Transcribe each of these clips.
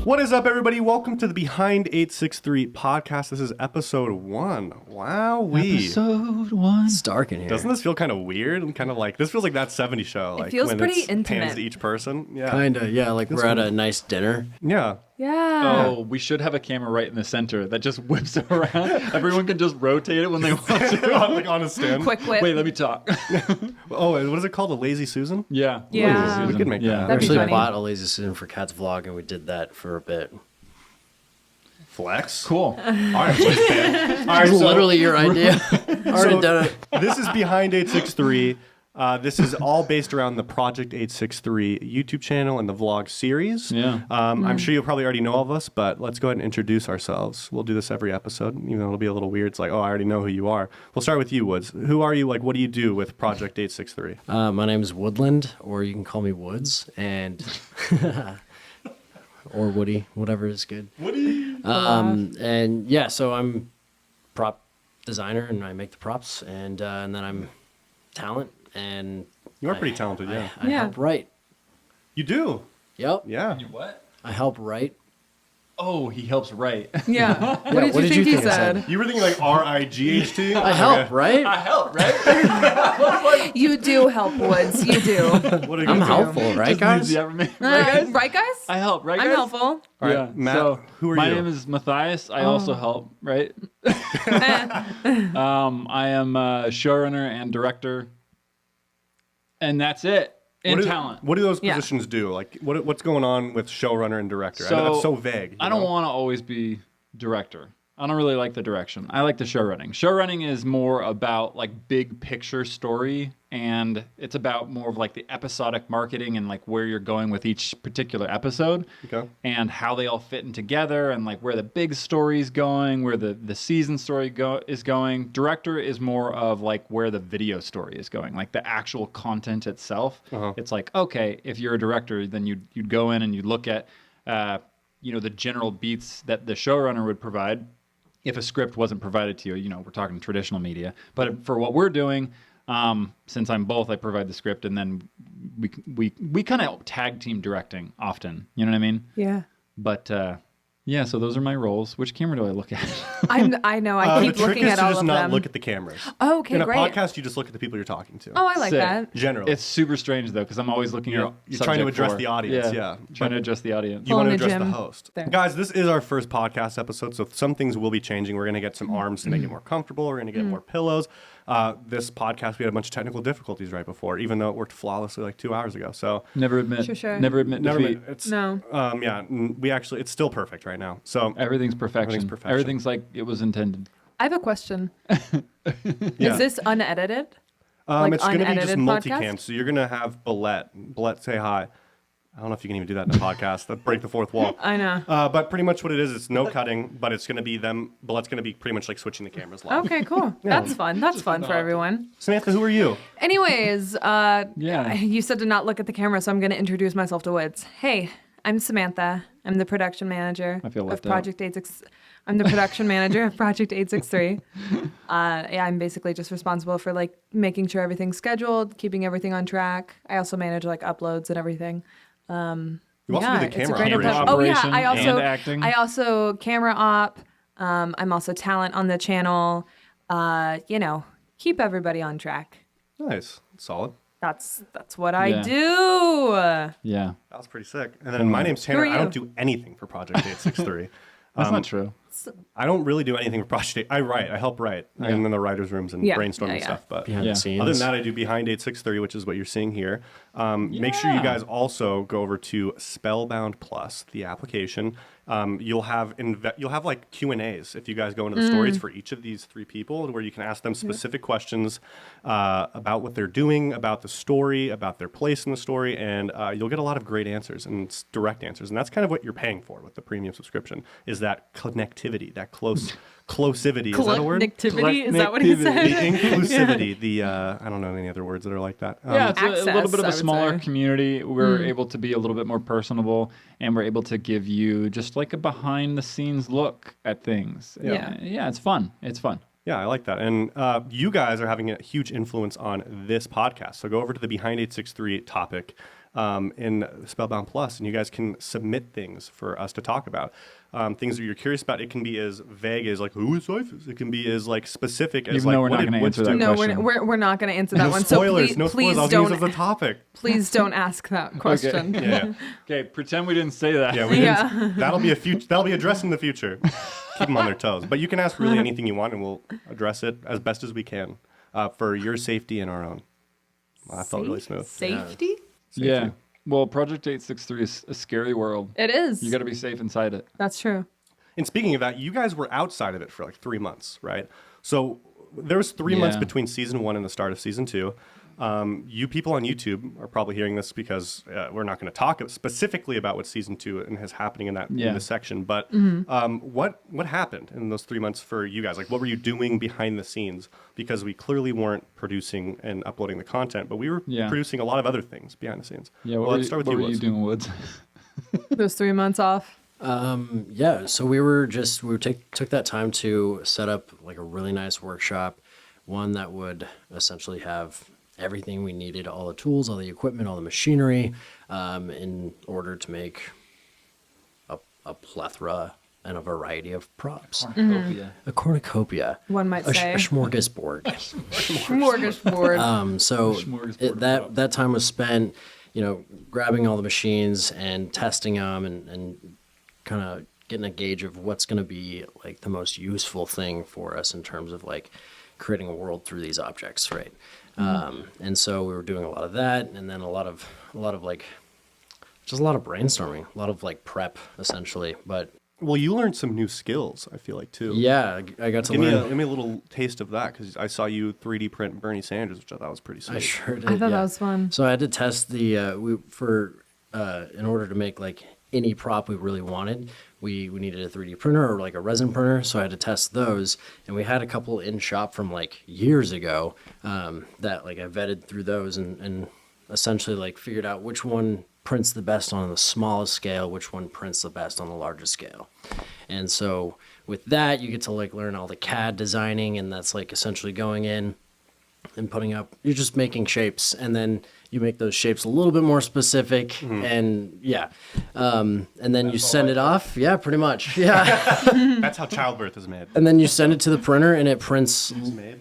What is up, everybody? Welcome to the Behind 863 podcast. This is episode 1. Wowee. Episode 1. It's dark in here. Doesn't this feel kind of weird? And kind of like, this feels like that 70s show. Like, feels when pretty it's intimate. Pans to each person. Yeah. Kinda, yeah, like we're at a nice dinner. Yeah. Yeah. Oh, we should have a camera right in the center that just whips around. Everyone can just rotate it when they want to. like on a stand. Quick whip. Wait, let me talk. Oh, what is it called? A Lazy Susan? Yeah. Yeah. We could make Yeah. that. We That'd be actually funny. bought a Lazy Susan for Kat's vlog, and we did that for a bit. Flex. Cool. All right, Flex fan. All right, It's so literally your idea. Already done it. this is Behind 863. This is all based around the Project 863 YouTube channel and the vlog series. Yeah. I'm sure you probably already know all of us, but let's go ahead and introduce ourselves. We'll do this every episode, even though it'll be a little weird. It's like, oh, I already know who you are. We'll start with you, Woods. Who are you? Like, what do you do with Project 863? My name is Woodland, or you can call me Woods, and or Woody, whatever is good. Woody. And yeah, so I'm prop designer, and I make the props, and then I'm talent, and You are pretty talented, yeah. I Yeah. help write. You do. Yep. Yeah. What? I help write. Oh, he helps write. Yeah. What did you think he said? You were thinking like R-I-G-H-T? I help, right? I help, right? You do help, Woods. You do. What are you I'm gonna do? helpful, right, guys? Right, guys? Right, guys? I help, right, guys? I'm helpful. All right, Yeah. Matt, So, who are my you? name is Matthias. I also help, right? I am a showrunner and director. And that's it. And talent. What do those Yeah. positions do? Like, what's going on with showrunner and director? I know So, that's so vague. I don't want to always be director. I don't really like the direction. I like the show running. Show running is more about like big picture story, and it's about more of like the episodic marketing and like where you're going with each particular episode, Okay. and how they all fit in together, and like where the big story is going, where the season story is going. Director is more of like where the video story is going, like the actual content itself. Uh-huh. It's like, okay, if you're a director, then you'd go in and you'd look at the general beats that the showrunner would provide if a script wasn't provided to you. We're talking traditional media. But for what we're doing, since I'm both, I provide the script, and then we kind of tag team directing often. You know what I mean? Yeah. But yeah, so those are my roles. Which camera do I look at? I know. I keep the trick looking is at to all just of not them. look at the cameras. Oh, okay, In a great. podcast, you just look at the people you're talking to. Oh, I like Sick. that. Generally. It's super strange though, because I'm always looking You're at trying to subject address four. the audience, yeah. Trying to address the audience. You want to Pulling a address the Jim host. there. Guys, this is our first podcast episode, so some things will be changing. We're going to get some arms to make it more comfortable. We're going to get more pillows. This podcast, we had a bunch of technical difficulties right before, even though it worked flawlessly like 2 hours ago. So Never admit. Sure. Never admit defeat. it's No. it's still perfect right now. So Everything's perfection. perfection. Everything's like it was intended. I have a question. yeah. Is this unedited? like it's going to be just unedited multicam. podcast? So you're going to have Billette say hi. I don't know if you can even do that in a podcast. That break the fourth wall. I know. But pretty much what it is, it's no cutting, but it's going to be them. Billette's going to be pretty much like switching the cameras live. Okay, cool. That's fun. That's fun for everyone. Samantha, who are you? Anyways, Yeah. you said to not look at the camera, so I'm going to introduce myself to Woods. Hey, I'm Samantha. I'm the production manager I feel of left out. Project 863. I'm the production manager of Project 863. Yeah, I'm basically just responsible for like making sure everything's scheduled, keeping everything on track. I also manage like uploads and everything. You also do the it's a camera great operation. Oh yeah, Operation and acting. I also camera op. I'm also talent on the channel. Keep everybody on track. Nice. Solid. That's what I Yeah. do. Yeah. That was pretty sick. And then my name's Tanner. Who are I don't you? do anything for Project 863. That's not true. I don't really do anything for Project 8. I write. I help write. I'm in the writers' rooms and Yeah. brainstorming Yeah. stuff. But Behind Yeah. the scenes. other than that, I do Behind 863, which is what you're seeing here. Make sure you guys also go over to Spellbound Plus, the application. You'll have like Q&As if you guys go into the stories for each of these 3 people, where you can ask them specific questions about what they're doing, about the story, about their place in the story, and you'll get a lot of great answers and direct answers. And that's kind of what you're paying for with the premium subscription, is that connectivity, that closivity. Is that a word? Connectivity? Is that what he The said? inclusivity, the I don't know any other words that are like that. Yeah, it's a little access, bit of I a would smaller say. community. We're able to be a little bit more personable, and we're able to give you just like a behind the scenes look at things. Yeah. Yeah, it's fun. It's fun. Yeah, I like that. And you guys are having a huge influence on this podcast. So go over to the Behind 863 topic. in Spellbound Plus, and you guys can submit things for us to talk about. Things that you're curious about. It can be as vague as like, who is Hi5? It can be as like specific as Even like, though we're what not did gonna Woods answer that do? No, question. we're not going to answer that No one. spoilers. So No spoilers. please I was don't. use it as a topic. Please don't ask that question. Yeah. Okay, pretend we didn't say that. Yeah, we Yeah. didn't, that'll be a future. That'll be addressed in the future. Keep them on their toes. But you can ask really anything you want, and we'll address it as best as we can for your safety and our own. Well, that felt really smooth. Safety? Yeah. Well, Project 863 is a scary world. It is. You got to be safe inside it. That's true. And speaking of that, you guys were outside of it for like 3 months, right? So there was 3 months Yeah. between season 1 and the start of season 2. You people on YouTube are probably hearing this because we're not going to talk specifically about what season 2 and is happening in that in this section. But what happened in those 3 months for you guys? Like, what were you doing behind the scenes? Because we clearly weren't producing and uploading the content, but we were producing a lot of other things behind the scenes. Yeah. Well, let's start with what you, were you Woods. doing, Woods? Those 3 months off. Yeah, so we took that time to set up like a really nice workshop, one that would essentially have everything we needed, all the tools, all the equipment, all the machinery, in order to make a plethora and a variety of props. A cornucopia. One might say. A smorgasbord. Smorgasbord. So Smorgasbord that time was spent, grabbing all the machines and testing them and kind of getting a gauge of what's going to be like the most useful thing for us in terms of like creating a world through these objects, right? And so we were doing a lot of that, and then a lot of like just a lot of brainstorming, a lot of like prep essentially. But Well, you learned some new skills, I feel like, too. yeah, I got to Give learn. me a little taste of that, because I saw you 3D print Bernie Sanders, which I thought was pretty sweet. I sure did. I thought yeah. that was fun. So I had to test the in order to make like any prop we really wanted, we needed a 3D printer or like a resin printer. So I had to test those, and we had a couple in shop from like years ago that like I vetted through those and essentially like figured out which one prints the best on the smallest scale, which one prints the best on the largest scale. And so with that, you get to like learn all the CAD designing, and that's like essentially going in and putting up, you're just making shapes, and then you make those shapes a little bit more specific, and and then you send it off. Yeah, pretty much. Yeah. That's how childbirth is made. And then you send it to the printer, and it prints. It's made.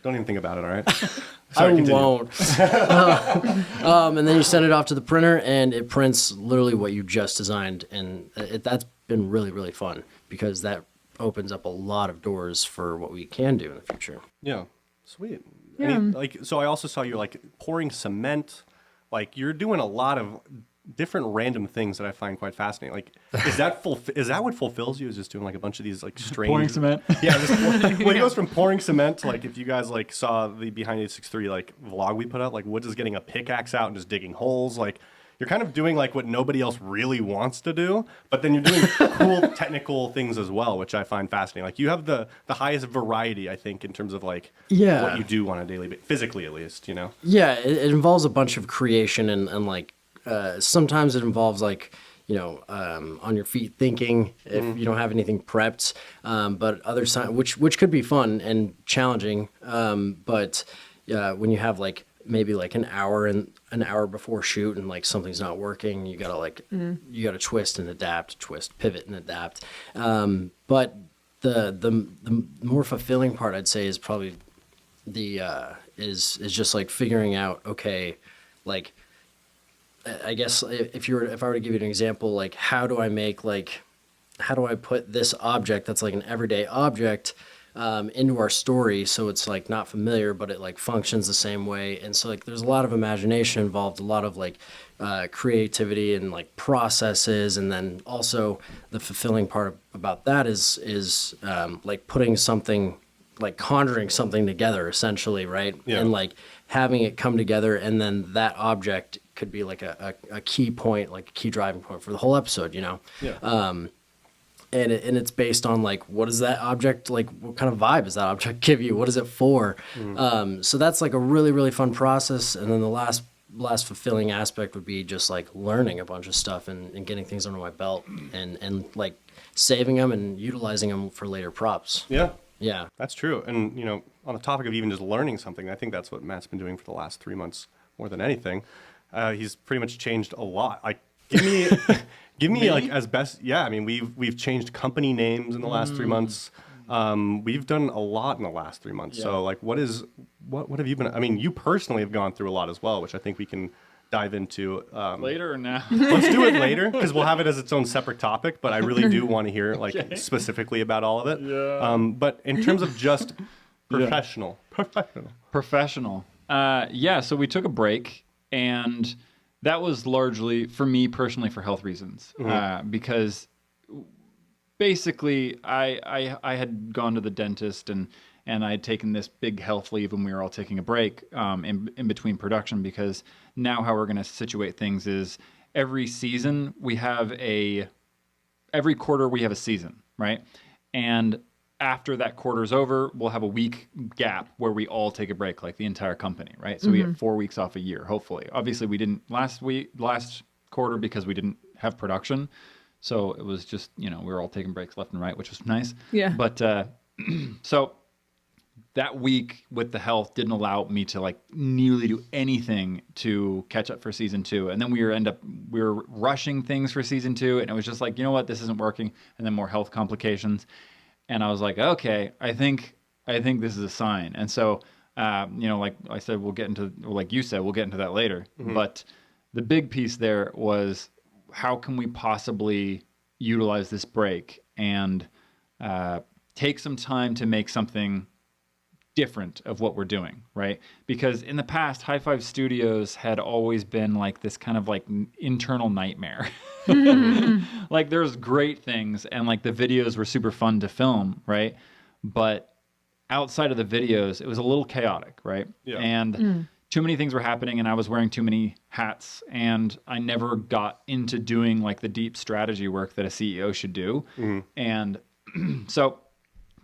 Don't even think about it, all right? I Sorry, continue. won't. And then you send it off to the printer, and it prints literally what you just designed, and that's been really, really fun because that opens up a lot of doors for what we can do in the future. Yeah, sweet. Yeah. So I also saw you like pouring cement. Like, you're doing a lot of different random things that I find quite fascinating. Like, is that what fulfills you? Is just doing like a bunch of these like strange Pouring cement. Yeah, well, he goes from pouring cement to like, if you guys like saw the Behind 863 like vlog we put out, like Woods is getting a pickaxe out and just digging holes. Like, you're kind of doing like what nobody else really wants to do, but then you're doing cool technical things as well, which I find fascinating. Like, you have the highest variety, I think, in terms of like what you do on a daily basis, physically at least, Yeah, it involves a bunch of creation and like sometimes it involves like on your feet thinking if you don't have anything prepped, but other times which could be fun and challenging, but when you have like maybe like an hour before shoot and like something's not working, you gotta like you gotta twist and adapt, pivot and adapt. But the more fulfilling part, I'd say, is probably is just like figuring out, okay, like I guess if I were to give you an example, like how do I put this object that's like an everyday object into our story so it's like not familiar but it like functions the same way. And so like there's a lot of imagination involved, a lot of like creativity and like processes, and then also the fulfilling part about that is like putting something, like conjuring something together essentially, right? Yeah. And like having it come together, and then that object could be like a key point, like a key driving point for the whole episode, Yeah. And it's based on like, what is that object, like what kind of vibe does that object give you? What is it for? So that's like a really, really fun process. And then the last fulfilling aspect would be just like learning a bunch of stuff and getting things under my belt and like saving them and utilizing them for later props. Yeah. Yeah. That's true. And, on the topic of even just learning something, I think that's what Matt's been doing for the last 3 months more than anything. He's pretty much changed a lot. Like, give me, give me like as best. Yeah, I mean, we've changed company names in the last 3 months. We've done a lot in the last 3 months. Yeah. So like, what have you been? I mean, you personally have gone through a lot as well, which I think we can dive into Later or now? Let's do it later because we'll have it as its own separate topic. But I really do want to hear like specifically about all of it. Yeah. But in terms of just professional. Yeah. So we took a break, and that was largely for me personally for health reasons, because basically I had gone to the dentist and I had taken this big health leave when we were all taking a break in between production, because now how we're going to situate things is every quarter we have a season, right? And after that quarter's over, we'll have a week gap where we all take a break, like the entire company, right? So we get 4 weeks off a year, hopefully. Obviously, we didn't last quarter because we didn't have production. So it was just, we were all taking breaks left and right, which was nice. Yeah. But so that week with the health didn't allow me to like nearly do anything to catch up for season 2. And then we were rushing things for season 2, and it was just like, you know what, this isn't working. And then more health complications. And I was like, okay, I think this is a sign. And so, like I said, like you said, we'll get into that later. But the big piece there was, how can we possibly utilize this break and take some time to make something different of what we're doing, right? Because in the past, Hi5 Studios had always been like this kind of like internal nightmare. Like there's great things, and like the videos were super fun to film, right? But outside of the videos, it was a little chaotic, right? Yeah. And too many things were happening, and I was wearing too many hats, and I never got into doing like the deep strategy work that a CEO should do. And so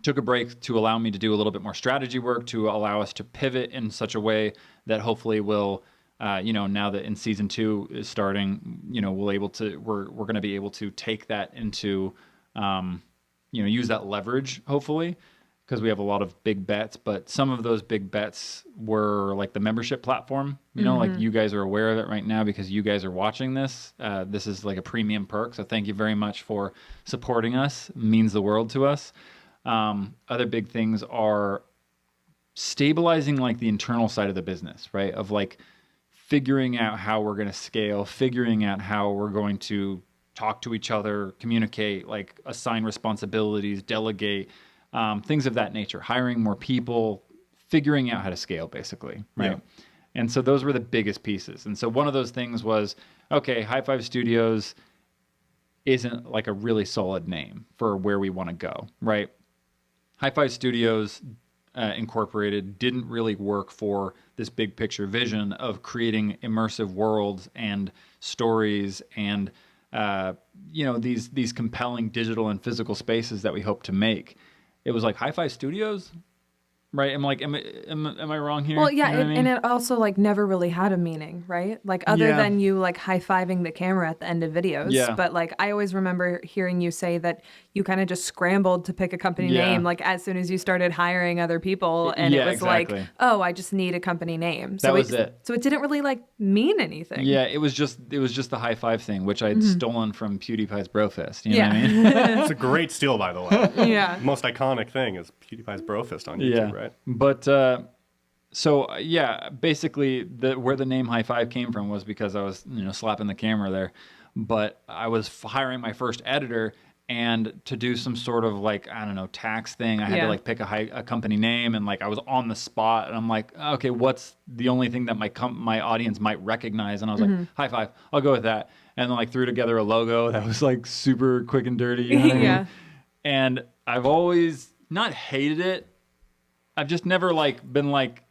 took a break to allow me to do a little bit more strategy work, to allow us to pivot in such a way that hopefully will, now that in season 2 is starting, we're going to be able to take that into, use that leverage, hopefully, because we have a lot of big bets. But some of those big bets were like the membership platform, like you guys are aware of it right now because you guys are watching this. This is like a premium perk. So thank you very much for supporting us. It means the world to us. Other big things are stabilizing like the internal side of the business, right? Of like figuring out how we're going to scale, figuring out how we're going to talk to each other, communicate, like assign responsibilities, delegate, things of that nature, hiring more people, figuring out how to scale basically, right? Yeah. And so those were the biggest pieces. And so one of those things was, okay, Hi5 Studios isn't like a really solid name for where we want to go, right? Hi5 Studios Incorporated didn't really work for this big picture vision of creating immersive worlds and stories and these compelling digital and physical spaces that we hope to make. It was like Hi5 Studios, right? Am I wrong here? Well, yeah, You know what I mean? and it also like never really had a meaning, right? Like other than you like high-fiving the camera at the end of videos. Yeah. But like I always remember hearing you say that you kind of just scrambled to pick a company name like as soon as you started hiring other people, and it was exactly. like, oh, I just need a company name. So that was it. So it didn't really like mean anything. Yeah, it was just the high five thing, which I'd stolen from PewDiePie's Brofist. You know what I mean? It's a great steal, by the way. Yeah. Most iconic thing is PewDiePie's Brofist on YouTube, right? But basically where the name Hi5 came from was because I was slapping the camera there, but I was hiring my first editor, and to do some sort of like, I don't know, tax thing, I had to like pick a company name, and like I was on the spot, and I'm like, okay, what's the only thing that my audience might recognize? And I was like, Hi5, I'll go with that. And then like threw together a logo that was like super quick and dirty. You know what I mean? And I've always not hated it. I've just never like been like,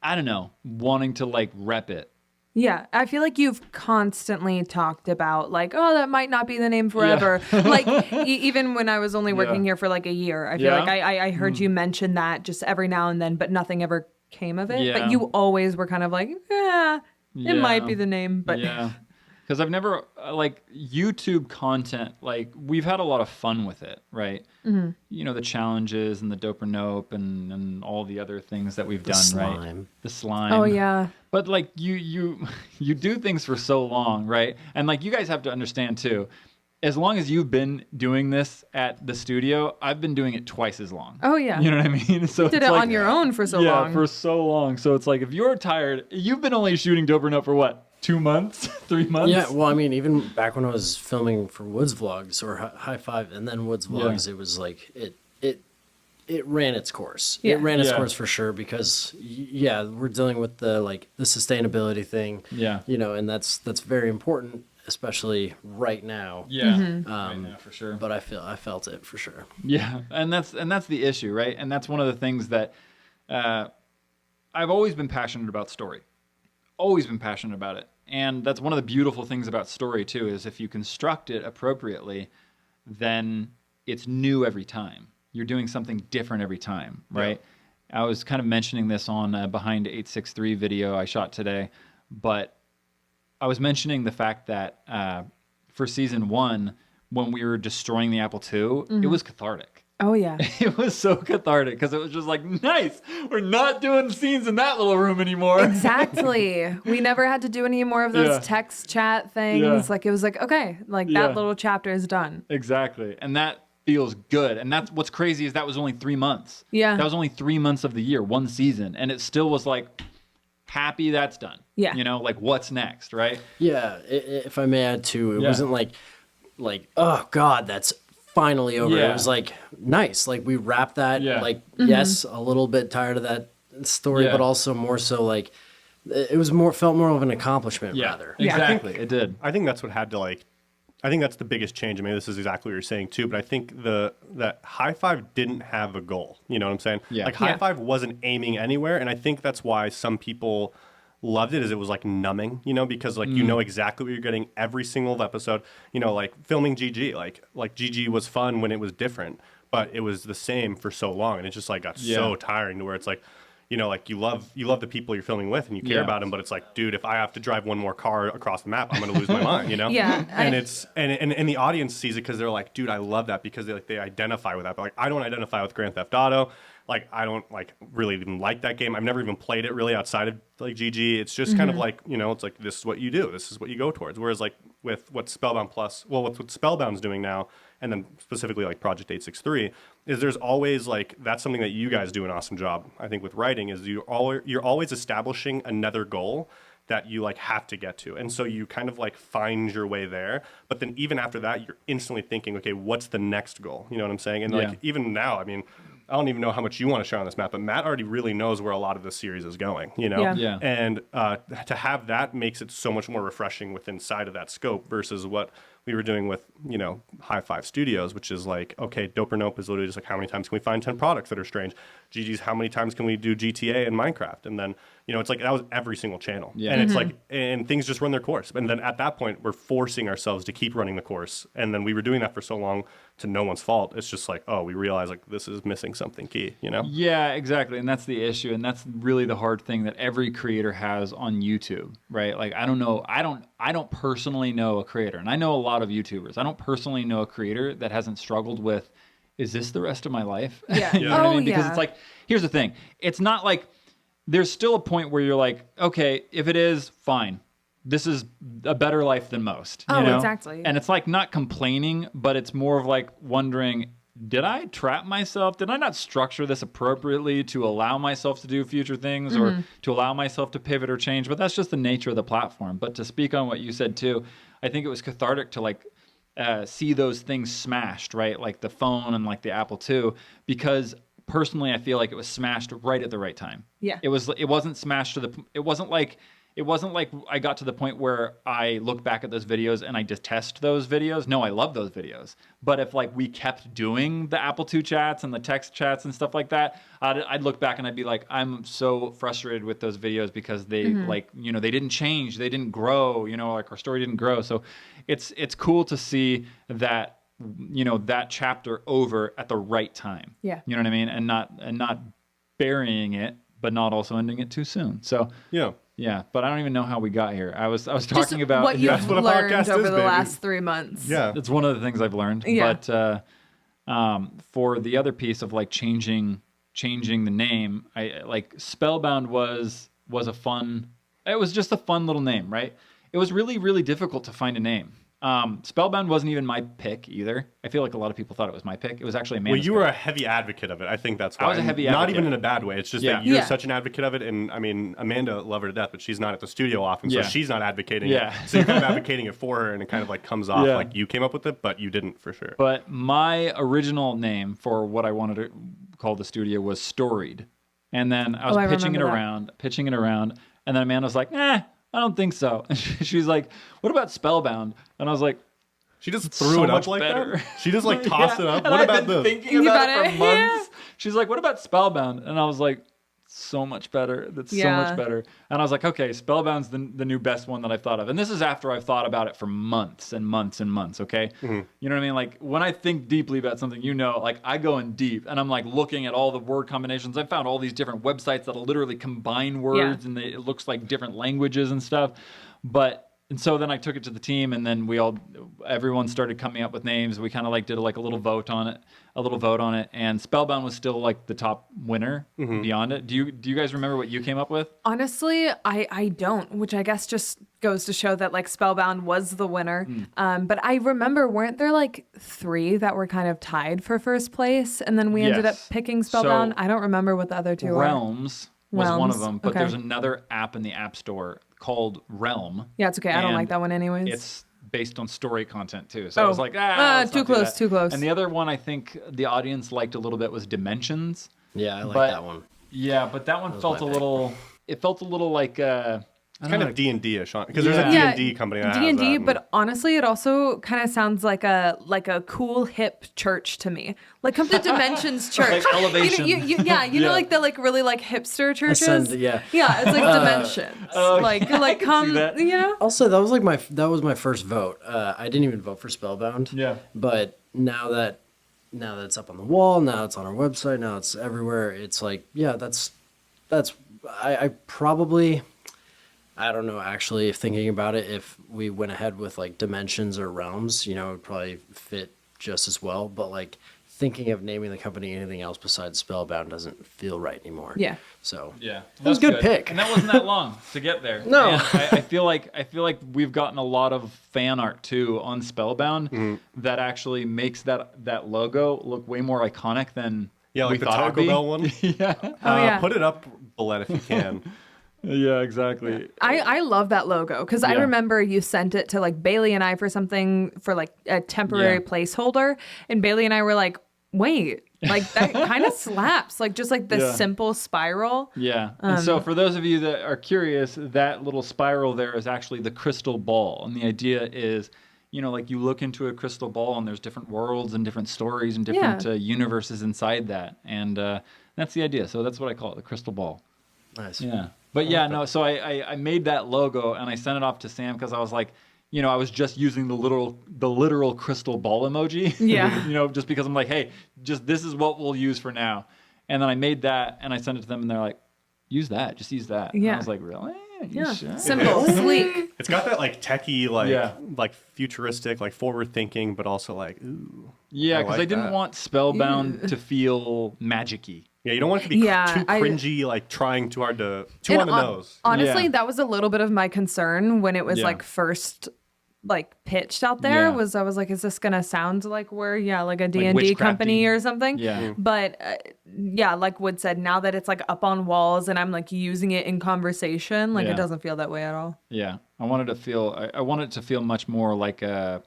I don't know, wanting to like rep it. Yeah, I feel like you've constantly talked about like, oh, that might not be the name forever. Like even when I was only working here for like a year, I feel like I heard you mention that just every now and then, but nothing ever came of it. Yeah. But you always were kind of like, it might be the name, but Because I've never like YouTube content. Like we've had a lot of fun with it, right? Mm-hmm. You know, the challenges and the dope or nope and all the other things that we've done, right? The slime. Oh yeah. But like you do things for so long, right? And like you guys have to understand too. As long as you've been doing this at the studio, I've been doing it twice as long. Oh yeah. You know what I mean? So Did it's it like, on your own for so long. Yeah, for so long. So it's like if you're tired, you've been only shooting Dope or Nope for what? 2 months? 3 months? Yeah, well, I mean, even back when I was filming for Woods Vlogs or Hi5 and then Woods Vlogs, it was like it ran its course. Yeah. It ran its Yeah. course for sure because we're dealing with the sustainability thing. Yeah. You know, and that's very important, especially right now. Yeah. Mm-hmm. Right now, for sure. But I felt it for sure. Yeah, and that's the issue, right? And that's one of the things that I've always been passionate about story. Always been passionate about it. And that's one of the beautiful things about story too, is if you construct it appropriately, then it's new every time. You're doing something different every time, right? Yeah. I was kind of mentioning this on a Behind 863 video I shot today, but I was mentioning the fact that for season 1, when we were destroying the Apple II, it was cathartic. Oh yeah. It was so cathartic because it was just like, nice, we're not doing scenes in that little room anymore. Exactly. We never had to do any more of those text chat things. Yeah. Like it was like, okay, like that little chapter is done. Exactly. And that feels good. And that's what's crazy is that was only 3 months. Yeah. That was only 3 months of the year, 1 season. And it still was like, happy that's done. Yeah. You know, like what's next, right? Yeah, if I may add too, it Yeah. wasn't like, oh God, that's finally over. Yeah. It was like, nice. Like we wrapped that, Yeah. like, yes, a little bit tired of that story, Yeah. but also more so like, it was felt more of an accomplishment rather. Yeah. Exactly. It did. I think that's what had to I think that's the biggest change. I mean, this is exactly what you're saying too, but I think that Hi5 didn't have a goal. You know what I'm saying? Yeah. Like Yeah. Hi5 wasn't aiming anywhere, and I think that's why some people loved it, is it was like numbing, you know, because like you know exactly what you're getting every single episode. You know, like filming GG, like GG was fun when it was different, but it was the same for so long, and it just like got so tiring to where it's like, you know, like you love the people you're filming with and you care Yeah. about them, but it's like, dude, if I have to drive one more car across the map, I'm going to lose my mind, you know? Yeah, And it's and the audience sees it because they're like, dude, I love that because they identify with that. But like, I don't identify with Grand Theft Auto. Like, I don't like really even like that game. I've never even played it really outside of like GG. It's just kind of like, you know, it's like, this is what you do. This is what you go towards. Whereas like with what Spellbound Plus, well, what Spellbound's doing now, and then specifically like Project 863, is there's always like, that's something that you guys do an awesome job, I think, with writing, is you're always establishing another goal that you like have to get to. And so you kind of like find your way there. But then even after that, you're instantly thinking, okay, what's the next goal? You know what I'm saying? And like, even now, I mean, I don't even know how much you want to share on this, Matt, but Matt already really knows where a lot of this series is going, you know? Yeah. Yeah. And to have that makes it so much more refreshing within inside of that scope versus what we were doing with, you know, Hi5 Studios, which is like, okay, Dope or Nope is literally just like, how many times can we find 10 products that are strange? GG's, how many times can we do GTA and Minecraft? And then, you know, it's like, that was every single channel. Yeah. And it's like, and things just run their course. And then at that point, we're forcing ourselves to keep running the course. And then we were doing that for so long to no one's fault. It's just like, oh, we realize like this is missing something key, you know? Yeah, exactly. And that's the issue. And that's really the hard thing that every creator has on YouTube, right? Like, I don't personally know a creator, and I know a lot of YouTubers. I don't personally know a creator that hasn't struggled with, is this the rest of my life? Yeah. You know what I Oh, mean? Because yeah. it's like, here's the thing. It's not like, there's still a point where you're like, okay, if it is, fine. This is a better life than most. You Oh, know? exactly. And it's like not complaining, but it's more of like wondering, did I trap myself? Did I not structure this appropriately to allow myself to do future things or to allow myself to pivot or change? But that's just the nature of the platform. But to speak on what you said too, I think it was cathartic to like see those things smashed, right? Like the phone and like the Apple II, because personally, I feel like it was smashed right at the right time. Yeah. It wasn't smashed it wasn't like I got to the point where I look back at those videos and I detest those videos. No, I love those videos. But if like we kept doing the Apple II chats and the text chats and stuff like that, I'd look back and I'd be like, I'm so frustrated with those videos because they like, you know, they didn't change, they didn't grow, you know, like our story didn't grow. So it's cool to see that, you know, that chapter over at the right time. Yeah. You know what I mean? And not burying it, but not also ending it too soon. So Yeah. Yeah, but I don't even know how we got here. I was Just talking about what you've what a learned podcast over is, the baby. last 3 months. Yeah. It's one of the things I've learned. Yeah. But for the other piece of like changing the name, I like Spellbound was a fun. It was just a fun little name, right? It was really, really difficult to find a name. Spellbound wasn't even my pick either. I feel like a lot of people thought it was my pick. It was actually Amanda's Well, you pick. were a heavy advocate of it. I think that's why. I was a heavy Not advocate. even in a bad way. It's just Yeah. that you're Yeah. such an advocate of it. And I mean, Amanda loved her to death, but she's not at the studio often, so Yeah. she's not advocating Yeah. it. So you're kind of advocating it for her, and it kind of like comes off Yeah. like you came up with it, but you didn't for sure. But my original name for what I wanted to call the studio was Storied. And then I was I pitching it remember that. around. And then Amanda was like, I don't think so. And she's like, what about Spellbound? And I was like, She just so threw it much up like better. that. She just like tossed it up. And What I've about been this? thinking about it About for it, months. She's like, what about Spellbound? And I was like, so much better. That's so Yeah. much better. And I was like, okay, Spellbound's the new best one that I've thought of. And this is after I've thought about it for months and months and months, okay? Mm-hmm. You know what I mean? Like, when I think deeply about something, like, I go in deep, and I'm, like, looking at all the word combinations. I found all these different websites that'll literally combine words, and it looks like different languages and stuff. And so then I took it to the team, and then everyone started coming up with names. We kind of like did like a little vote on it, and Spellbound was still like the top winner beyond it. Do you guys remember what you came up with? Honestly, I don't, which I guess just goes to show that like Spellbound was the winner. But I remember, weren't there like 3 that were kind of tied for first place, and then we ended up Yes. picking Spellbound? So, I don't remember what the other 2 were. Realms was one of Realms, them, but okay. there's another app in the App Store called Realm. Yeah, it's okay. I don't and like that one anyways. It's based on story content too. So I was like, let's too not do close, that. too close. And the other one I think the audience liked a little bit was Dimensions. Yeah, I like But- that one. Yeah, but that one felt a my pick. little. It felt a little like. I don't Kind know. of D&D-ish, because there's a Yeah. D&D company that has D&D, that. but honestly, it also kind of sounds like a cool hip church to me. Like, come to Dimensions Church. Like Elevation. You know, Yeah. like the like really like hipster churches. Ascend, yeah. Yeah, it's like Dimensions. like I can come, see that. you know. Also, that was my first vote. I didn't even vote for Spellbound. Yeah. But now that it's up on the wall, now it's on our website, now it's everywhere. It's like, yeah, I probably, I don't know, actually, if thinking about it, if we went ahead with like Dimensions or Realms, it would probably fit just as well. But like thinking of naming the company anything else besides Spellbound doesn't feel right anymore. Yeah. So Yeah, That was a good pick. and that wasn't that long to get there. No. And I feel like we've gotten a lot of fan art too on Spellbound that actually makes that logo look way more iconic than Yeah, we like the thought it'd Taco be. Bell one. Yeah, yeah. Put it up, Bullet, if you can. yeah, exactly. I love that logo because I Yeah. remember you sent it to like Bailey and I for something for like a temporary Yeah. placeholder, and Bailey and I were like, wait, like that kind of slaps, like just like the Yeah. simple spiral. Yeah. And so for those of you that are curious, that little spiral there is actually the crystal ball. And the idea is, like you look into a crystal ball and there's different worlds and different stories and different universes inside that. And that's the idea. So that's what I call it, the crystal ball. nice. Yeah. But yeah, no, so I made that logo and I sent it off to Sam because I was like, I was just using the literal crystal ball emoji. Yeah. Just because I'm like, hey, this is what we'll use for now. And then I made that and I sent it to them and they're like, use that, just use that. And Yeah. I was like, really? You Yeah. sure? Simple, sleek. It's got that like techie, like Yeah. like futuristic, like forward thinking, but also like ooh. Yeah, because I like didn't that. want Spellbound to feel magic-y. Yeah, you don't want it to be Yeah, too I- cringy, like trying too hard to And on the nose. Honestly, Yeah. that was a little bit of my concern when it was Yeah. like first like pitched out there. Yeah. I was like, is this gonna sound like we're like a D&D witchcrafty. company or something? Yeah. But like Wood said, now that it's like up on walls and I'm like using it in conversation, like Yeah. it doesn't feel that way at all. Yeah, I wanted to feel. I wanted it to feel much more like a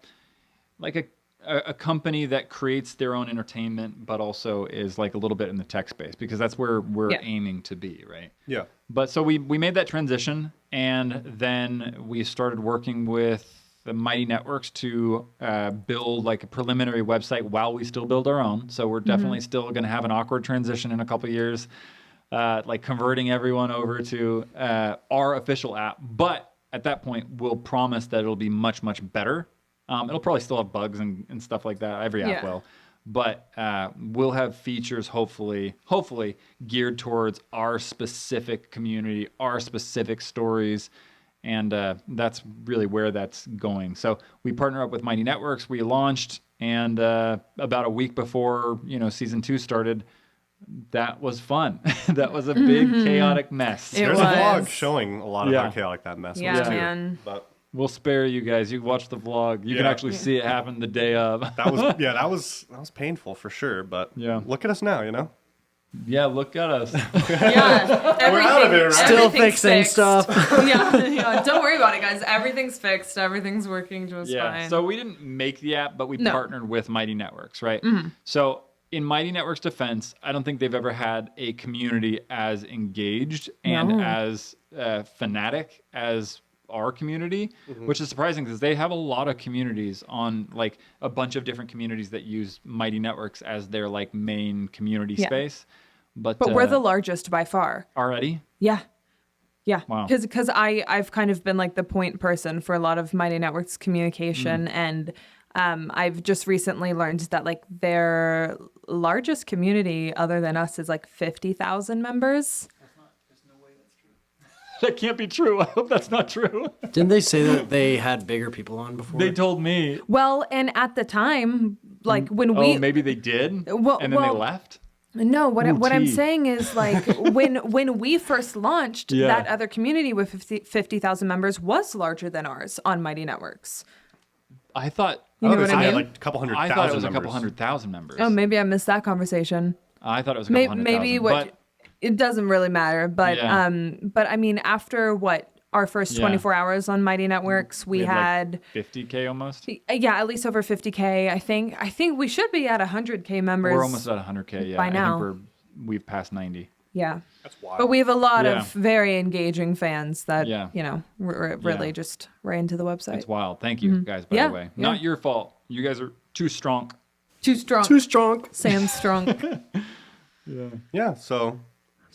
company that creates their own entertainment, but also is like a little bit in the tech space because that's where we're Yeah. aiming to be, right? Yeah. But so we made that transition, and then we started working with the Mighty Networks to build like a preliminary website while we still build our own. So we're definitely still going to have an awkward transition in a couple years, like converting everyone over to our official app. But at that point, we'll promise that it'll be much, much better. It'll probably still have bugs and stuff like that. Every app Yeah. will. but we'll have features hopefully geared towards our specific community, our specific stories. And that's really where that's going. So we partner up with Mighty Networks. We launched, and about a week before season 2 started, that was fun. That was a big chaotic mess. There's a vlog showing a lot of how chaotic that mess Yeah, was too. man. But we'll spare you guys. You can watch the vlog. You can actually see it happen the day of. that was painful for sure. But look at us now, Yeah, look at us. Yeah, We're out of it, right? Still fixing stuff. yeah. Don't worry about it, guys. Everything's fixed. Everything's working just fine. So we didn't make the app, but we partnered with Mighty Networks, right? Mm-hmm. So in Mighty Networks' defense, I don't think they've ever had a community as engaged and as fanatic as our community, which is surprising because they have a lot of communities on, like, a bunch of different communities that use Mighty Networks as their, like, main community space. But we're the largest by far. Already? Yeah. Wow. Because I've kind of been like the point person for a lot of Mighty Networks communication, and I've just recently learned that like their largest community other than us is like 50,000 members. There's no way that's true. That can't be true. I hope that's not true. Didn't they say that they had bigger people on before? They told me. Well, and at the time, like when we... Oh, maybe they did? And then they left? No, what I'm saying is like when we first launched, that other community with 50,000 members was larger than ours on Mighty Networks. I thought... You know what I mean? Like a couple hundred thousand. I thought it was members. a couple 100,000 members. Oh, maybe I missed that conversation. I thought it was a couple 100,000. Maybe it doesn't really matter, but I mean, after our first 24 hours on Mighty Networks, we had like 50K almost. Yeah, at least over 50K. I think we should be at 100K members. We're almost at 100K. Yeah, by now. I think we've passed 90. Yeah, that's wild. But we have a lot of very engaging fans that really just ran into the website. It's wild. Thank you guys. By the way, not your fault. You guys are too strong. Too strong. Sam's strong. Yeah. So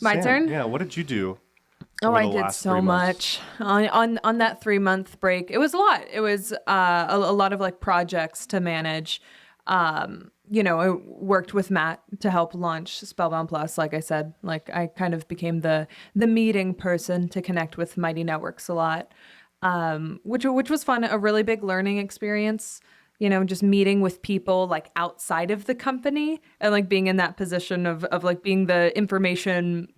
my turn. Yeah. What did you do? Oh, I did so much on that 3-month break. It was a lot. It was a lot of like projects to manage. I worked with Matt to help launch Spellbound Plus. Like I said, like I kind of became the meeting person to connect with Mighty Networks a lot, which was fun. A really big learning experience. Just meeting with people like outside of the company and like being in that position of like being the information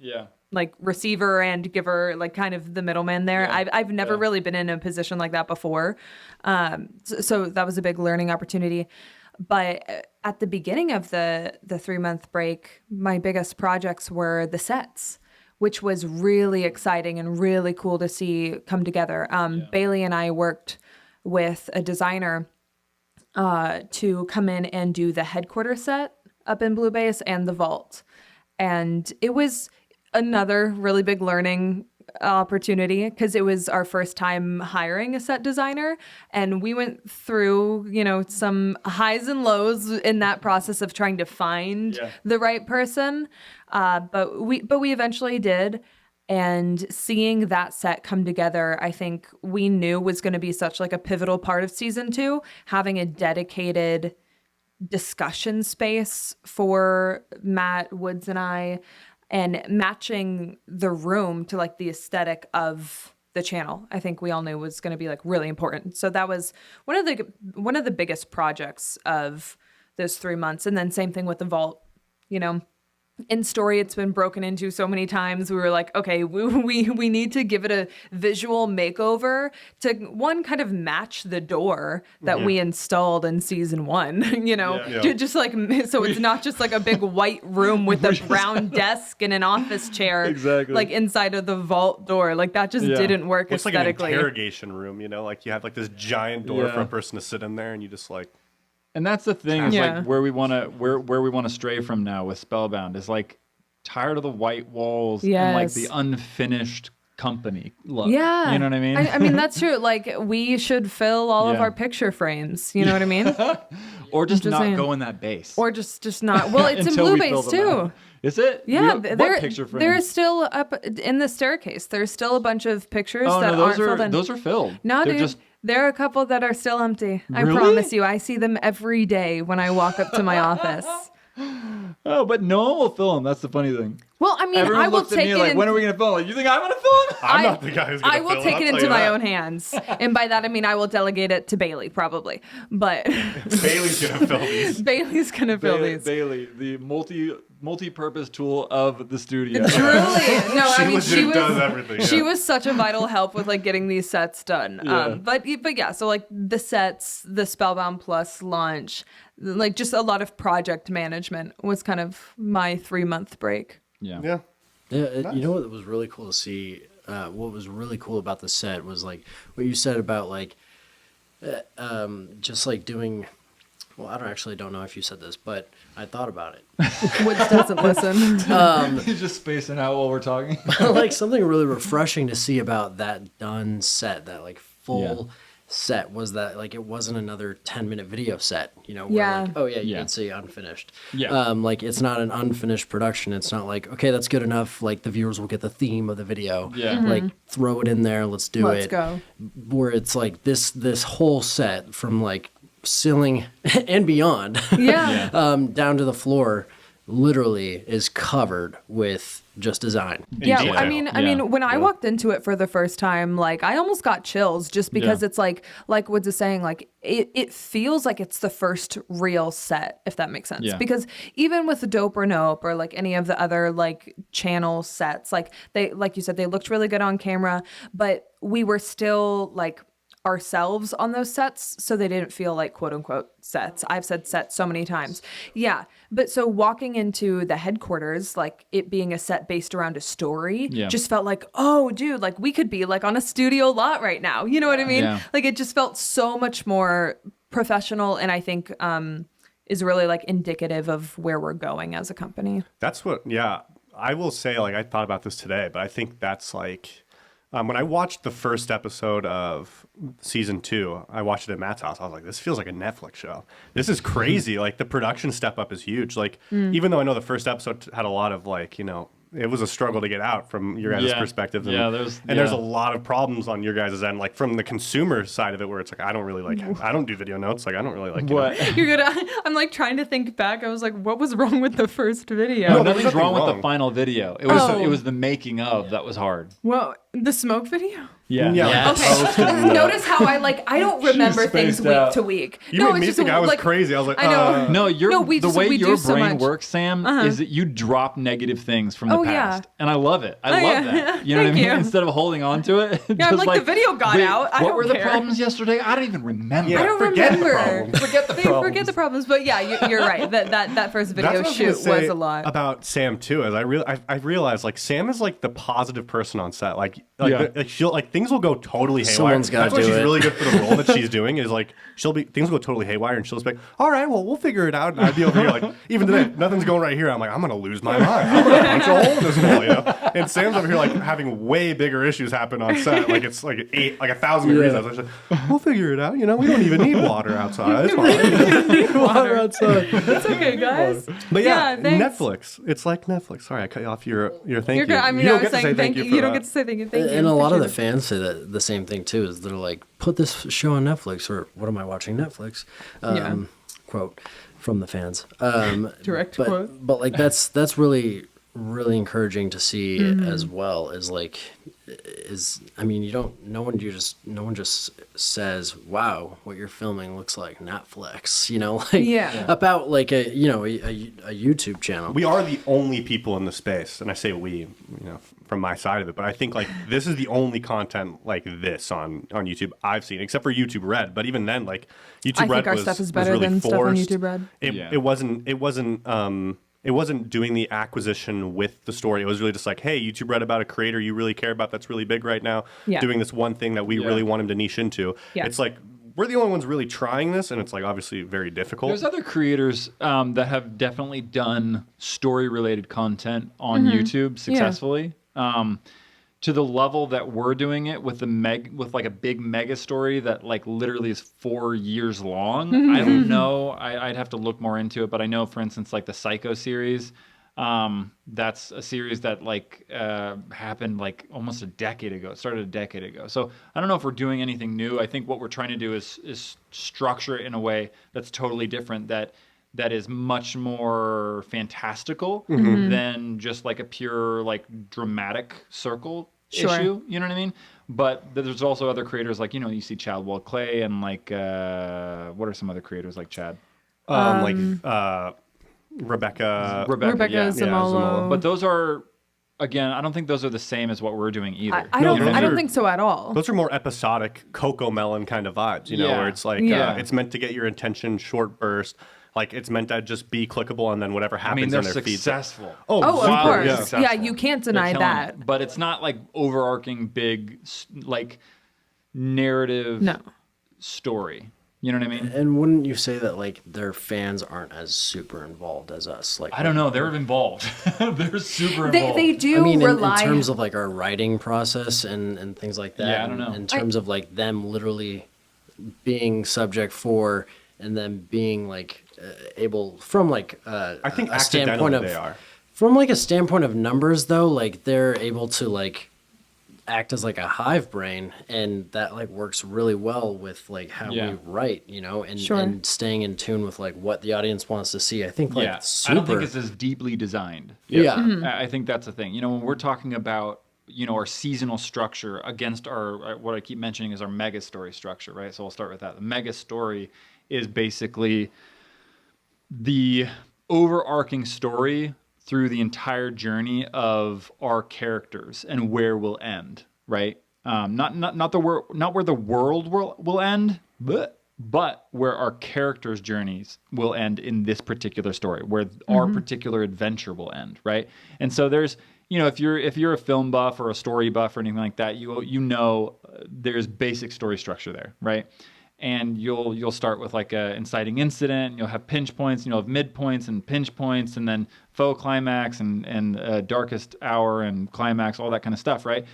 like receiver and giver, like kind of the middleman there. I've never really been in a position like that before. So that was a big learning opportunity. But at the beginning of the 3-month break, my biggest projects were the sets, which was really exciting and really cool to see come together. Bailey and I worked with a designer to come in and do the headquarters set up in Blue Base and the vault. And it was another really big learning opportunity because it was our first time hiring a set designer, and we went through some highs and lows in that process of trying to find the right person, but we eventually did. And seeing that set come together, I think we knew was going to be such like a pivotal part of season 2, having a dedicated discussion space for Matt Woods and I, and matching the room to like the aesthetic of the channel. I think we all knew was going to be like really important. So that was one of the biggest projects of those 3 months. And then same thing with the vault, in story, it's been broken into so many times. We were like, okay, we need to give it a visual makeover to one kind of match the door that we installed in season 1, just like, so it's not just like a big white room with a brown desk and an office chair, like inside of the vault door. Like that just didn't work Looks aesthetically. Like an interrogation room, like you have like this giant door for a person to sit in there, and you just like. And that's the thing is like where we want to stray from now with Spellbound is like tired of the white walls and like the unfinished company look. Yeah. You know what I mean? I mean, that's true. Like we should fill all of our picture frames. You know what I mean? Or just not go in that base. Or just not. Well, it's in Blue Base too. Is it? Yeah, what picture frames? They're still up in the staircase. There's still a bunch of pictures that aren't filled in. Those are filled. No, they're just There are a couple that are still empty. I Really? promise you. I see them every day when I walk up to my office. Oh, but no one will film. That's the funny thing. Well, I mean, Everyone I will looks at take me it. like, when are we going to film? Like, you think I'm going to film? I'm not the guy who's going I to will take it into my own hands, and by that I mean I will delegate it to Bailey probably. But Bailey's going to film these. Bailey's gonna fill these. Bailey, the multi-purpose tool of the studio. Truly, no. I mean, legit she was does everything. she yeah. was such a vital help with like getting these sets done. Yeah. But yeah, so like the sets, the Spellbound Plus launch, like just a lot of project management was kind of my 3-month break. Yeah. Yeah. Yeah, you know what was really cool to see? What was really cool about the set was like what you said about like just like doing. Well, I don't know if you said this, but I thought about it. Woods doesn't listen. He's just spacing out while we're talking. Like something really refreshing to see about that done set, that like full set was that like it wasn't another 10-minute video set, you know, where Yeah. like, oh yeah, you Yeah. can see unfinished. Yeah. Like it's not an unfinished production. It's not like, okay, that's good enough. Like the viewers will get the theme of the video. Yeah. Like throw it in there. Let's do Let's it. go. Where it's like this whole set from like ceiling and beyond Yeah. down to the floor literally is covered with just design. Yeah, detail. I mean, when I walked into it for the first time, like I almost got chills just because Yeah. it's like Woods is saying, like it feels like it's the first real set, if that makes sense. Yeah. Because even with Dope or Nope or like any of the other like channel sets, like you said, they looked really good on camera, but we were still like ourselves on those sets, so they didn't feel like quote unquote sets. I've said set so many times. Yeah. But so walking into the headquarters, like it being a set based around a story, Yeah. just felt like, oh dude, like we could be like on a studio lot right now. You know what I mean? Yeah. Like it just felt so much more professional, and I think is really like indicative of where we're going as a company. That's what, yeah. I will say, like, I thought about this today, but I think that's like, when I watched the first episode of season 2, I watched it at Matt's house. I was like, this feels like a Netflix show. This is crazy. Like, the production step up is huge. Like, even though I know the first episode had a lot of, like, you know, it was a struggle to get out from your guys' Yeah. perspective. And, Yeah, there's- there's yeah. a lot of problems on your guys' end, like from the consumer side of it, where it's like, I don't really like, I don't do video notes. Like, I don't really like, you know, What? You're good. I'm like trying to think back. I was like, what was wrong with the first video? No, there was nothing's nothing wrong with wrong. the final video. It was Oh. it was the making of that was hard. Well, the smoke video? Yeah. Yeah. Okay. Notice how I don't remember things spaced week out. to week. You no, made it's me just think I was like, crazy. I was like, I know. No, we the just- way we do your so brain much. works, Sam, is that you drop negative things from the Oh, yeah. past, and I love it. I love yeah. that. You know what I Thank mean? you. Instead of holding on to it. Yeah, I'm just like, the video got wait, out. I what don't were the care. problems yesterday? I don't even remember. Yeah. I don't Forget the remember. problems. Forget the They problems. forget the problems, but yeah, you're right. That first That's video what I shoot was gonna say was a lot. about Sam too. As I realized, like Sam is like the positive person on set. Like Yeah. she'll like things will go totally haywire. Someone's gotta That's why do she's it. really good for the role that she's doing. Is like things will go totally haywire, and she'll just be like, all right, well we'll figure it out. And I'd be over here like, even today, nothing's going right here. I'm like, I'm gonna lose my mind. I'm gonna punch a hole in this wall, you know. And Sam's over here like having way bigger issues happen on set. Like it's like 1,000 degrees outside. She's like, we'll figure it out. You know, we don't even need water outside. It's fine. Water outside. It's okay, guys. But yeah, thanks. Netflix. It's like Netflix. Sorry, I cut you off your thank You're you. good. I mean, you I don't was get to saying say thank you. You don't for get to say thank you. Thank you. And a lot of the Appreciate fans say that the same thing too. Is they're like, put this show on Netflix, or what am I watching Netflix? Yeah. Quote from the fans. Direct but, quote. But like that's really encouraging to see as well. Is like I mean, no one just says, wow, what you're filming looks like Netflix, you know, like Yeah. about like a YouTube channel. We are the only people in the space, and I say we, you know, from my side of it. But I think like this is the only content like this on YouTube I've seen, except for YouTube Red. But even then, like YouTube I Red think our was, stuff is was better really than forced. stuff on YouTube Red. It wasn't doing the acquisition with the story. It was really just like, hey, YouTube read about a creator you really care about that's really big right now, Yeah. doing this one thing that we Yeah. really want him to niche into. Yeah. It's like we're the only ones really trying this, and it's like obviously very difficult. There's other creators that have definitely done story-related content on YouTube successfully. To the level that we're doing it with with like a big mega story that like literally is 4 years long. I don't know. I'd have to look more into it, but I know, for instance, like the Psycho series. That's a series that like happened like almost a decade ago. It started a decade ago. So I don't know if we're doing anything new. I think what we're trying to do is structure it in a way that's totally different, that is much more fantastical than just like a pure like dramatic circle issue. You know what I mean? But there's also other creators like, you see Chad Wall Clay and like what are some other creators like Chad? Rebecca. Rebecca Yeah. Zamolo. But those are, again, I don't think those are the same as what we're doing either. I don't. No, I don't think so at all. Those are more episodic Coco Melon kind of vibes, Yeah. where it's like Yeah. it's meant to get your attention, short burst. Like it's meant to just be clickable, and then whatever I happens mean, they're in their feed. successful. Oh, of super, course. yeah. Successful. Yeah, you can't They're deny killing that. it. But it's not like overarching big like narrative No. story. You know what I mean? And wouldn't you say that like their fans aren't as super involved as us? Like I don't know. They're involved. They're super involved. They do I mean, in rely. terms of like our writing process and things like that. Yeah, I don't know. In terms of like them literally being subject for and then being like able from like I think a standpoint accidentally of they are. from like a standpoint of numbers though, like they're able to like act as like a hive brain, and that like works really well with like how Yeah. we write, and, Sure. and staying in tune with like what the audience wants to see. I think like Yeah. super. I don't think it's as deeply designed. Yeah. I think that's the thing. When we're talking about our seasonal structure against our what I keep mentioning is our mega story structure, right? So we'll start with that. The mega story is basically the overarching story through the entire journey of our characters and where we'll end, right? Not where the world will end, but where our characters' journeys will end in this particular story, where our particular adventure will end, right? And so there's, if you're a film buff or a story buff or anything like that, there's basic story structure there, right? And you'll start with like a inciting incident. You'll have pinch points. You'll have midpoints and pinch points, and then faux climax and darkest hour and climax, all that kind of stuff, right?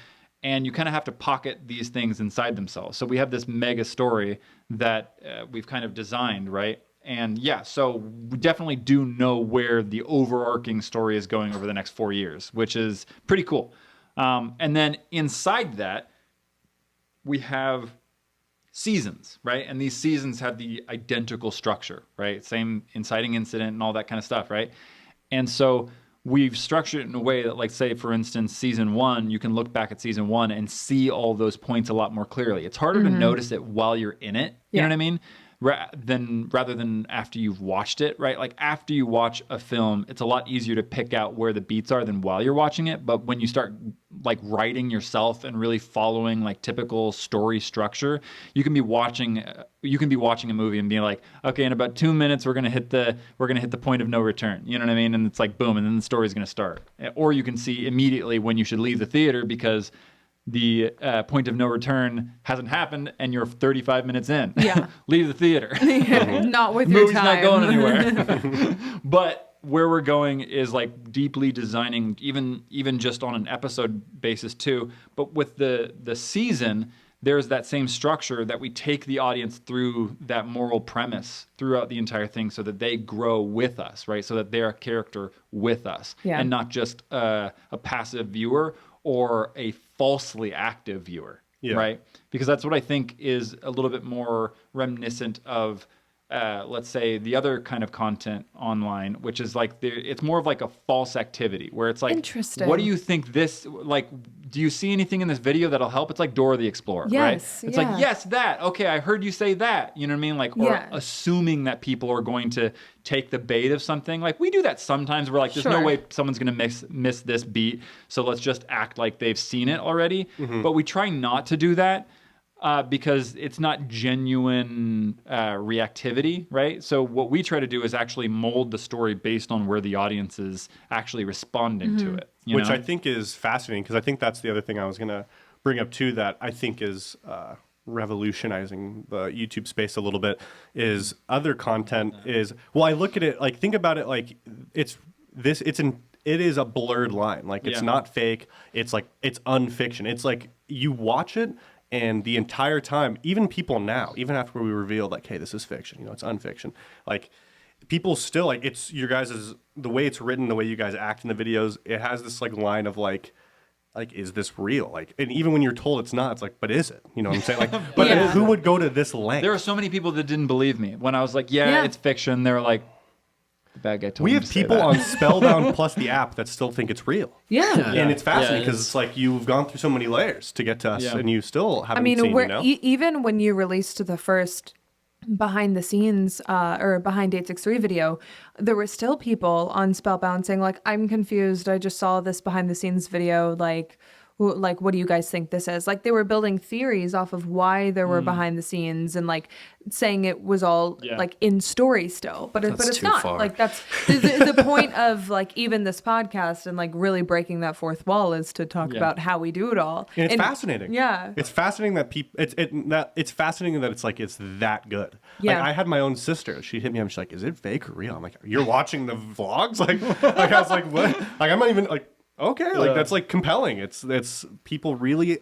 And you kind of have to pocket these things inside themselves. So we have this mega story that we've kind of designed, right? And yeah, so we definitely do know where the overarching story is going over the next 4 years, which is pretty cool. And then inside that, we have seasons, right? And these seasons have the identical structure, right? Same inciting incident and all that kind of stuff, right? And so we've structured it in a way that, like, say, for instance, season 1, you can look back at season 1 and see all those points a lot more clearly. It's harder to notice it while you're in it. You know what I mean? Rather than after you've watched it, right? Like after you watch a film, it's a lot easier to pick out where the beats are than while you're watching it. But when you start like writing yourself and really following like typical story structure, you can be watching a movie and be like, okay, in about 2 minutes we're gonna hit the point of no return. You know what I mean? And it's like boom, and then the story's gonna start. Or you can see immediately when you should leave the theater because the point of no return hasn't happened and you're 35 minutes in. Yeah. Leave the theater. Not with The your movie's time. not going anywhere. But where we're going is like deeply designing, even just on an episode basis too. But with the season, there's that same structure that we take the audience through that moral premise throughout the entire thing so that they grow with us, right? So that they're a character with us Yeah. and not just a passive viewer or a falsely active viewer, right? Because that's what I think is a little bit more reminiscent of, let's say, the other kind of content online, which is like, it's more of like a false activity, where it's like, Interesting. what do you think this, like, do you see anything in this video that'll help? It's like Dora the Explorer, Yes, right? It's yeah. like, yes, that. Okay, I heard you say that. You know what I mean? Like, or Yeah. assuming that people are going to take the bait of something. Like, we do that sometimes. We're like, there's no Sure. way someone's going to miss this beat, so let's just act like they've seen it already. But we try not to do that. Because it's not genuine reactivity, right? So what we try to do is actually mold the story based on where the audience is actually responding to it. Which I think is fascinating, because I think that's the other thing I was going to bring up too, that I think is revolutionizing the YouTube space a little bit, is other content is, well, I look at it, like, think about it like it is a blurred line. Like, it's Yeah. not fake. It's like, it's unfiction. It's like you watch it, and the entire time, even people now, even after we revealed like, hey, this is fiction, it's unfiction. Like, people still like it's your guys' the way it's written, the way you guys act in the videos. It has this like line of like is this real? Like, and even when you're told it's not, it's like, but is it? You know what I'm saying? Like, but Yeah. who would go to this length? There are so many people that didn't believe me when I was like, yeah. It's fiction. They were like, the bad guy told We me have to say people that. on Spellbound plus the app that still think it's real. Yeah. And it's fascinating Yeah, because it's like you've gone through so many layers to get to us, Yeah. and you still haven't I mean, seen, we're, you know? even when you released the first behind the scenes or behind 863 video, there were still people on Spellbound saying like, I'm confused. I just saw this behind the scenes video. Like, what do you guys think this is? Like, they were building theories off of why there were behind the scenes and like saying it was all like in story still, but it's too not. far. Like that's the point of like even this podcast and like really breaking that fourth wall is to talk about how we do it all. And it's fascinating. Yeah. It's fascinating that people. It's fascinating that it's like it's that good. Yeah. Like I had my own sister. She hit me up. She's like, "Is it fake or real?" I'm like, "You're watching the vlogs?" Like I was like, "What?" Like I'm not even like. Okay, like that's like compelling. It's people really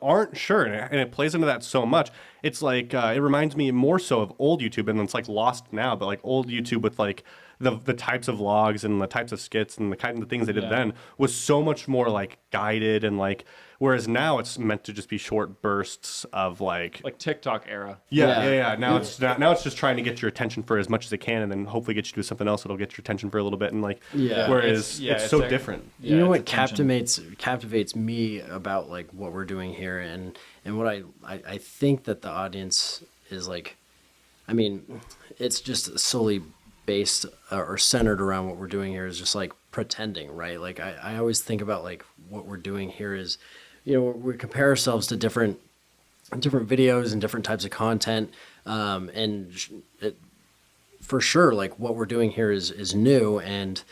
aren't sure, and it plays into that so much. It's like it reminds me more so of old YouTube, and it's like lost now, but like old YouTube with like the types of vlogs and the types of skits and the kind of things they did then was so much more like guided and like. Whereas now it's meant to just be short bursts of like TikTok era. yeah. Now it's just trying to get your attention for as much as it can, and then hopefully get you to do something else that'll get your attention for a little bit. And like, whereas it's so different. You know what attention. captivates me about like what we're doing here, and what I think that the audience is like, I mean, it's just solely based or centered around what we're doing here is just like pretending, right? Like I always think about like what we're doing here is, you know, we compare ourselves to different videos and different types of content, and for sure, like what we're doing here is new and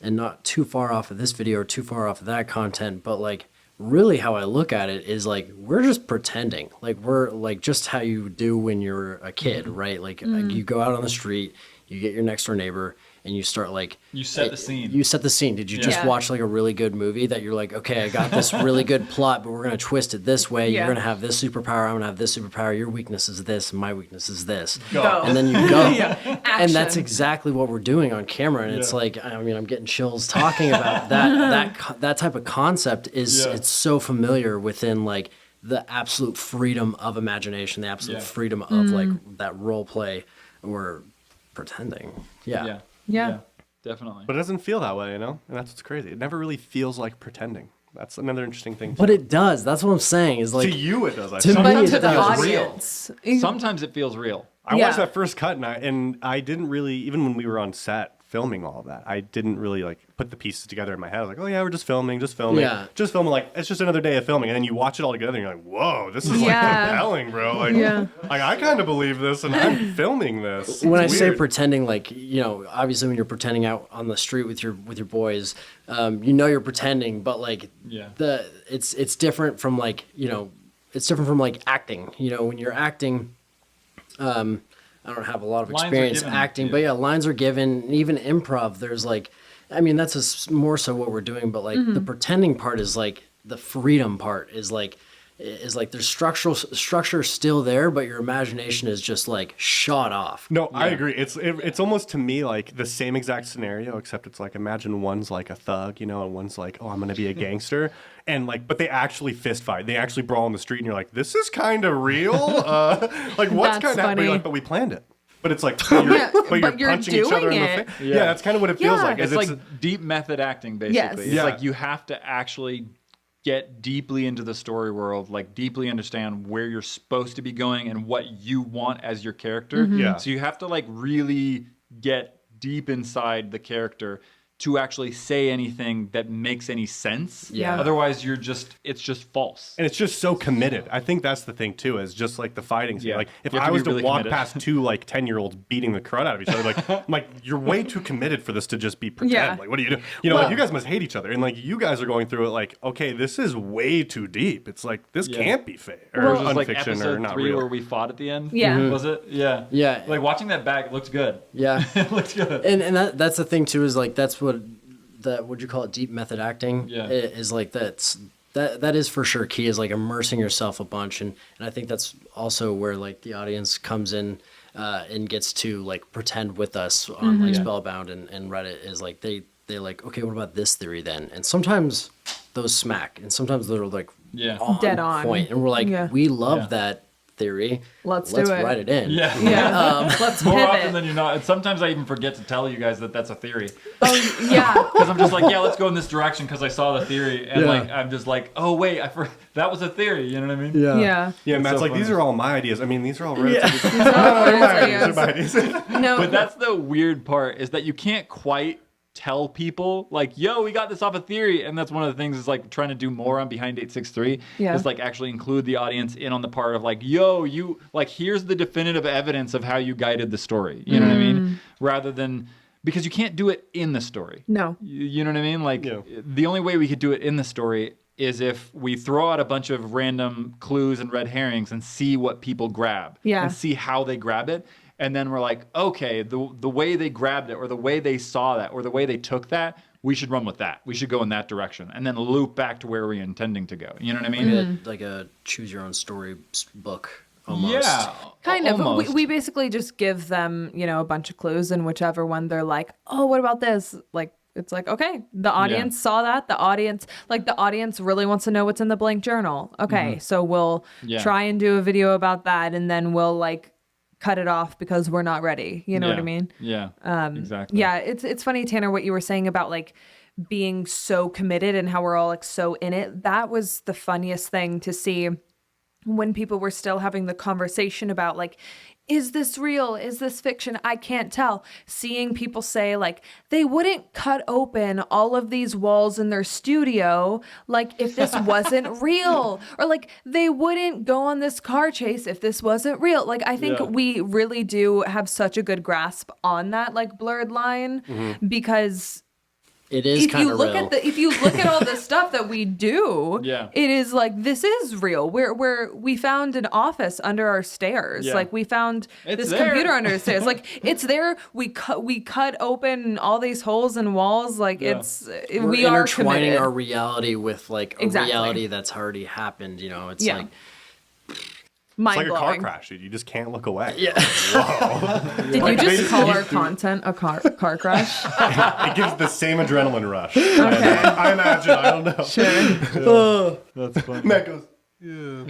not too far off of this video or too far off of that content, but like really how I look at it is like we're just pretending, like we're like just how you do when you're a kid, right? Like you go out on the street, you get your next door neighbor, and you start like You set the scene. You set the scene. Did you just watch like a really good movie that you're like, okay, I got this really good plot, but we're gonna twist it this way. You're gonna have this superpower. I'm gonna have this superpower. Your weakness is this. And my weakness is this. Go. And then you go. And that's Action. exactly what we're doing on camera. And it's like, I mean, I'm getting chills talking about that type of concept is it's so familiar within like the absolute freedom of imagination, the absolute freedom of like that role play or pretending. Yeah. Definitely. But it doesn't feel that way, you know? And that's what's crazy. It never really feels like pretending. That's another interesting thing. But it does. That's what I'm saying. Is like to you, it does. I to think. me, But it to the does. audience, Sometimes it feels real. I Yeah. watched that first cut, and I didn't really, even when we were on set filming all of that, I didn't really like put the pieces together in my head. I was like, oh yeah, we're just filming. Yeah. Just filming. Like it's just another day of filming, and then you watch it all together, and you're like, whoa, this is like Yeah. compelling, bro. Like, like I kind of believe this, and I'm filming this. when I It's say weird. pretending, like, you know, obviously when you're pretending out on the street with your boys, you know you're pretending, but like it's different from like, you know, it's different from like acting. You know, when you're acting, I don't have a lot of Lines are experience given, acting, but lines are given. Even improv, there's like, I mean, that's more so what we're doing, but like the pretending part is like the freedom part is like there's structure still there, but your imagination is just like shot off. No, I agree. It's almost to me like the same exact scenario, except it's like imagine one's like a thug, you know, and one's like, oh, I'm gonna be a gangster, and like, but they actually fist fight, they actually brawl in the street, and you're like, this is kind of real. Like what's That's kind of happening? funny. Like, but we planned it. But it's like, but you're punching each other doing in the it. face. Yeah, that's kind of what it feels Yeah. like. It's like deep method acting, basically. Yes. It's Yeah. like you have to actually get deeply into the story world, like deeply understand where you're supposed to be going and what you want as your character. Yeah. So you have to like really get deep inside the character to actually say anything that makes any sense. Yeah. Otherwise, it's just false. And it's just so committed. I think that's the thing too, is just like the fighting scene. Yeah. Like if You have I to was be to really walk committed. past two like 10-year-olds beating the crud out of each other, like I'm like, you're way too committed for this to just be pretend. Yeah. Like what do you do? You know, like you guys must hate each other. And like you guys are going through it like, okay, this is way too deep. It's like this can't be fake or It was just like unfiction episode or not 3 real. where we fought at the end. Yeah. Was it? Yeah. Yeah. Like watching that back, it looked good. Yeah. It looked good. And that's the thing too, is like that's what you call it, deep method acting. Yeah. Is like that's that is for sure key, is like immersing yourself a bunch, and I think that's also where like the audience comes in and gets to like pretend with us on like Spellbound and Reddit, is like they're like, okay, what about this theory then? And sometimes those smack, and sometimes they're like dead on point, and we're like, we love that theory. Let's do it. Write it in. Yeah. Let's More pivot. often than you're not. And sometimes I even forget to tell you guys that that's a theory. Oh yeah. Because I'm just like, yeah, let's go in this direction because I saw the theory. And like, I'm just like, oh, wait, that was a theory. You know what I mean? Yeah. Yeah, Matt's so like, funny. these are all my ideas. I mean, these are all These are my ideas. ideas. No. But that's the weird part, is that you can't quite tell people like, yo, we got this off a theory. And that's one of the things, is like trying to do more on Behind 863 is like actually include the audience in on the part of like, yo, you like, here's the definitive evidence of how you guided the story. You know what I mean? Rather than, because you can't do it in the story. No. You know what I mean? Like the only way we could do it in the story is if we throw out a bunch of random clues and red herrings and see what people grab and see how they grab it. And then we're like, okay, the way they grabbed it, or the way they saw that, or the way they took that, we should run with that. We should go in that direction, and then loop back to where we're intending to go. You know what I mean? Like a choose your own story book almost. Yeah, Kind of. almost. We basically just give them, a bunch of clues, and whichever one they're like, oh, what about this? Like, it's like, okay, the audience saw that. The audience really wants to know what's in the blank journal. Okay, so we'll try and do a video about that, and then we'll like cut it off because we're not ready. You know what I mean? Yeah, exactly. Yeah, it's funny, Tanner, what you were saying about like being so committed and how we're all like so in it. That was the funniest thing to see when people were still having the conversation about like, is this real? Is this fiction? I can't tell. Seeing people say like they wouldn't cut open all of these walls in their studio like if this wasn't real, or like they wouldn't go on this car chase if this wasn't real. Like I think we really do have such a good grasp on that like blurred line because it is kind of real. If you look at all the stuff that we do, it is like, this is real. We found an office under our stairs. Like we found this computer under our stairs. Like it's there. We cut open all these holes in walls. Like we are intertwining committed. our reality with like a reality that's already happened. It's like mind It's like blowing. a car crash, dude. You just can't look away. Yeah. Whoa. Did you just call our content a car crash? It gives the same adrenaline rush. I imagine. I don't know. Sure. That's funny. Matt goes,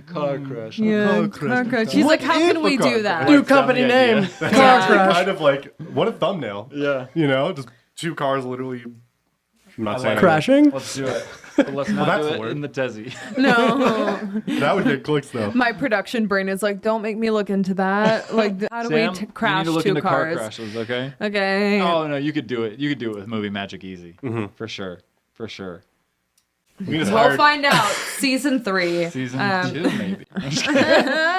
Car crash. Yeah, car crash. She's like, how can we do that? New company name. Car crash. kind of like, what a thumbnail. Yeah. Just two cars literally. I'm not saying Crashing. Let's do it. But let's not that's do the it word. in the Tezzy. No. that would get clicks though. My production brain is like, don't make me look into that. Like, how do Sam, we crash you need to look two into cars? car crashes, okay? Okay. Oh no, you could do it. You could do it with movie magic easy. For sure. For sure. We just We'll hired- find out. Season 3. Season 2, maybe.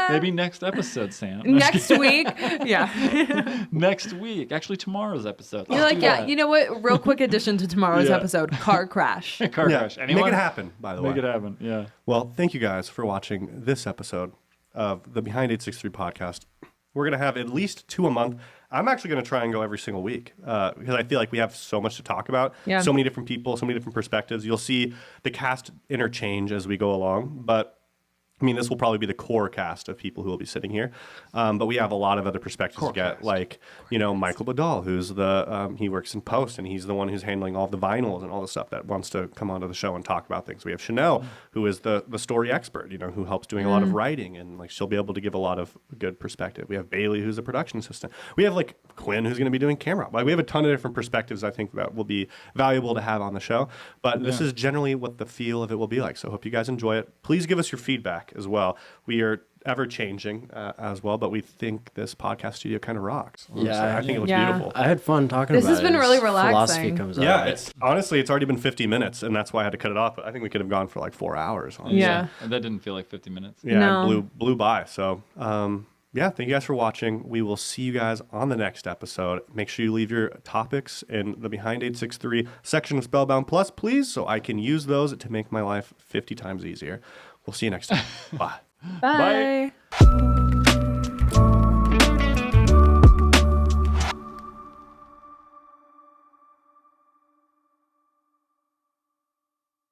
Maybe next episode, Sam. Next week. Yeah. Next week. Actually, tomorrow's episode. You're Let's like, do yeah, that. you know what? Real quick addition to tomorrow's Yeah. episode. Car crash. Car Yeah, crash. Anyone? make it happen, by the way. Make it happen. Yeah. Well, thank you guys for watching this episode of the Behind 863 podcast. We're going to have at least 2 a month. I'm actually going to try and go every single week because I feel like we have so much to talk about. Yeah. So many different people, so many different perspectives. You'll see the cast interchange as we go along, but I mean, this will probably be the core cast of people who will be sitting here. But we have a lot of other perspectives to get, like, Michael Badal, who's he works in post, and he's the one who's handling all the vinyls and all the stuff that wants to come onto the show and talk about things. We have Chanel, who is the story expert, who helps doing a lot of writing, and like she'll be able to give a lot of good perspective. We have Bailey, who's a production assistant. We have like Quinn, who's going to be doing camera. Like, we have a ton of different perspectives I think that will be valuable to have on the show. But this is generally what the feel of it will be like. So I hope you guys enjoy it. Please give us your feedback as well. We are ever changing as well, but we think this podcast studio kind of rocks. Yeah. I think it looks Yeah. beautiful. I had fun talking This about it. has been as really Philosophy relaxing. comes out. Yeah, of it. it's honestly, it's already been 50 minutes, and that's why I had to cut it off. But I think we could have gone for like 4 hours. Honestly. Yeah. And that didn't feel like 50 minutes. Yeah, No. it blew by. So, yeah, thank you guys for watching. We will see you guys on the next episode. Make sure you leave your topics in the Behind 863 section of Spellbound Plus, please, so I can use those to make my life 50 times easier. We'll see you next time. Bye. Bye. Bye.